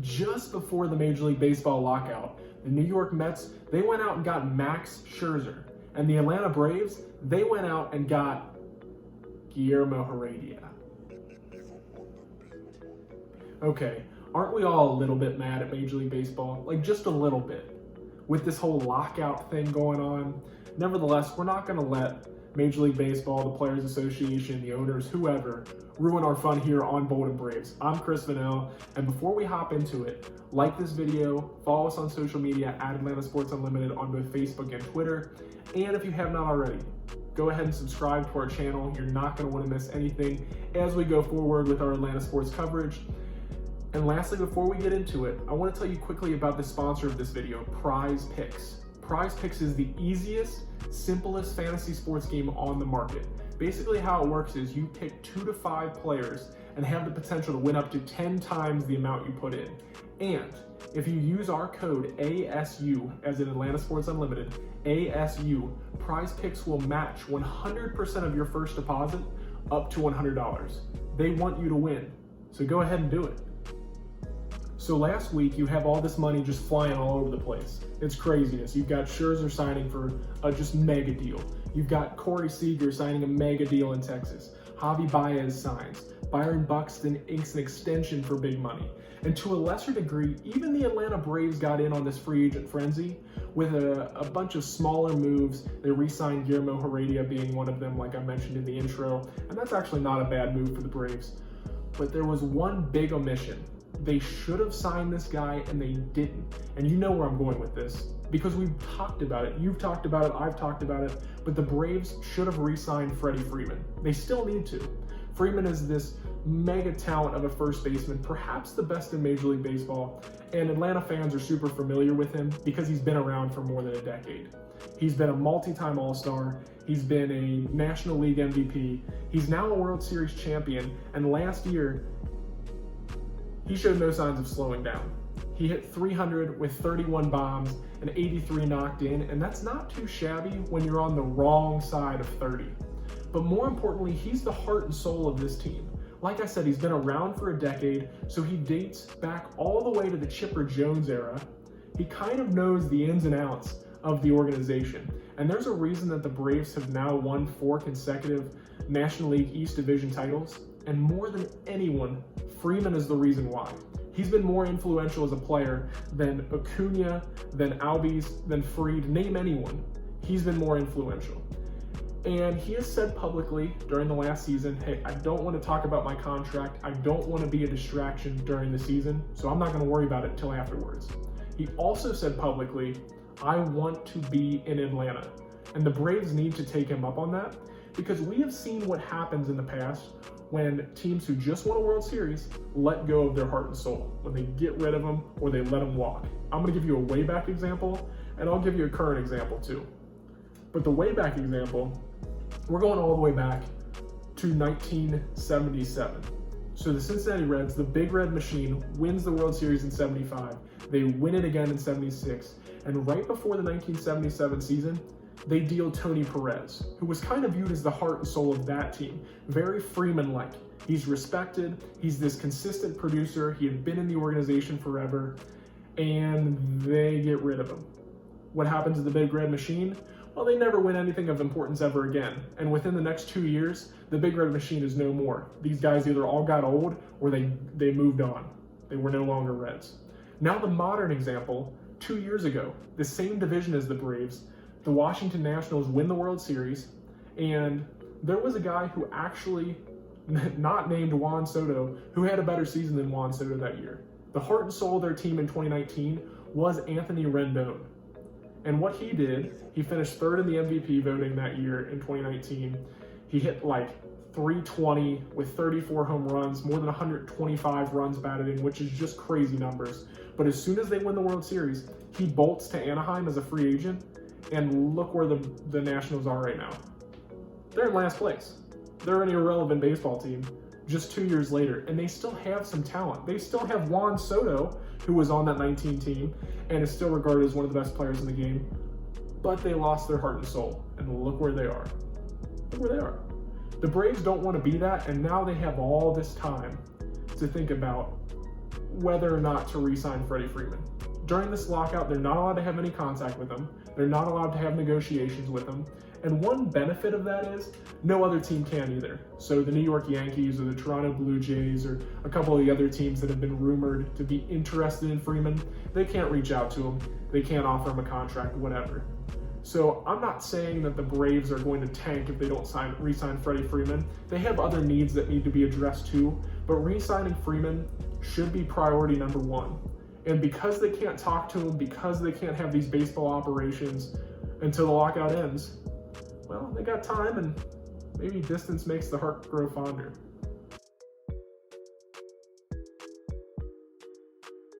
just before the Major League Baseball lockout, the New York Mets, they went out and got Max Scherzer. And the Atlanta Braves, they went out and got Guillermo Heredia. Okay, aren't we all a little bit mad at Major League Baseball? Like, just a little bit. With this whole lockout thing going on. Nevertheless, we're not going to let Major League Baseball, the Players Association, the owners, whoever, ruin our fun here on Bold and Braves. I'm Chris Vanell, and before we hop into it, like this video, follow us on social media at Atlanta Sports Unlimited on both Facebook and Twitter, and if you have not already, go ahead and subscribe to our channel. You're not going to want to miss anything as we go forward with our Atlanta sports coverage. And lastly, before we get into it, I want to tell you quickly about the sponsor of this video, Prize Picks. Prize Picks is the easiest, simplest fantasy sports game on the market. Basically how it works is you pick 2 to 5 players and have the potential to win up to 10 times the amount you put in. And if you use our code ASU, as in Atlanta Sports Unlimited, ASU, Prize Picks will match 100% of your first deposit up to $100. They want you to win, so go ahead and do it. So last week, you have all this money just flying all over the place. It's craziness. You've got Scherzer signing for a just mega deal. You've got Corey Seager signing a mega deal in Texas. Javi Baez signs. Byron Buxton inks an extension for big money. And to a lesser degree, even the Atlanta Braves got in on this free agent frenzy with a bunch of smaller moves. They re-signed Guillermo Heredia being one of them, like I mentioned in the intro. And that's actually not a bad move for the Braves. But there was one big omission. They should have signed this guy and they didn't. And you know where I'm going with this because we've talked about it. You've talked about it, I've talked about it, but the Braves should have re-signed Freddie Freeman. They still need to. Freeman is this mega talent of a first baseman, perhaps the best in Major League Baseball, and Atlanta fans are super familiar with him because he's been around for more than a decade. He's been a multi-time All-Star, he's been a National League MVP, he's now a World Series champion, and last year, he showed no signs of slowing down. He hit 300 with 31 bombs and 83 knocked in, and that's not too shabby when you're on the wrong side of 30. But more importantly, he's the heart and soul of this team. Like I said, he's been around for a decade, so he dates back all the way to the Chipper Jones era. He kind of knows the ins and outs of the organization. And there's a reason that the Braves have now won 4 consecutive National League East Division titles. And more than anyone, Freeman is the reason why. He's been more influential as a player than Acuna, than Albies, than Fried, name anyone. He's been more influential. And he has said publicly during the last season, hey, I don't want to talk about my contract. I don't want to be a distraction during the season, so I'm not going to worry about it until afterwards. He also said publicly, I want to be in Atlanta. And the Braves need to take him up on that because we have seen what happens in the past when teams who just won a World Series let go of their heart and soul, when they get rid of them or they let them walk. I'm gonna give you a way back example, and I'll give you a current example too. But the way back example, we're going all the way back to 1977. So the Cincinnati Reds, the Big Red Machine, wins the World Series in 75. They win it again in 76. And right before the 1977 season, they deal Tony Perez, who was kind of viewed as the heart and soul of that team. Very Freeman-like. He's respected. He's this consistent producer. He had been in the organization forever, and they get rid of him. What happens to the Big Red Machine? Well, they never win anything of importance ever again. And within the next 2 years, the Big Red Machine is no more. These guys either all got old or they moved on. They were no longer Reds. Now the modern example, 2 years ago, the same division as the Braves, the Washington Nationals win the World Series, and there was a guy who actually, not named Juan Soto, who had a better season than Juan Soto that year. The heart and soul of their team in 2019 was Anthony Rendon. And what he did, he finished 3rd in the MVP voting that year in 2019. He hit like 320 with 34 home runs, more than 125 runs batted in, which is just crazy numbers. But as soon as they win the World Series, he bolts to Anaheim as a free agent. And look where the Nationals are right now. They're in last place. They're an irrelevant baseball team just 2 years later, and they still have some talent. They still have Juan Soto, who was on that 19 team, and is still regarded as one of the best players in the game, but they lost their heart and soul, and look where they are. Look where they are. The Braves don't want to be that, and now they have all this time to think about whether or not to re-sign Freddie Freeman. During this lockout, they're not allowed to have any contact with him. They're not allowed to have negotiations with him. And one benefit of that is no other team can either. So the New York Yankees or the Toronto Blue Jays or a couple of the other teams that have been rumored to be interested in Freeman, they can't reach out to him. They can't offer him a contract, whatever. So I'm not saying that the Braves are going to tank if they don't re-sign Freddie Freeman. They have other needs that need to be addressed too, but re-signing Freeman should be priority number one. And because they can't talk to him, because they can't have these baseball operations until the lockout ends, well, they got time, and maybe distance makes the heart grow fonder.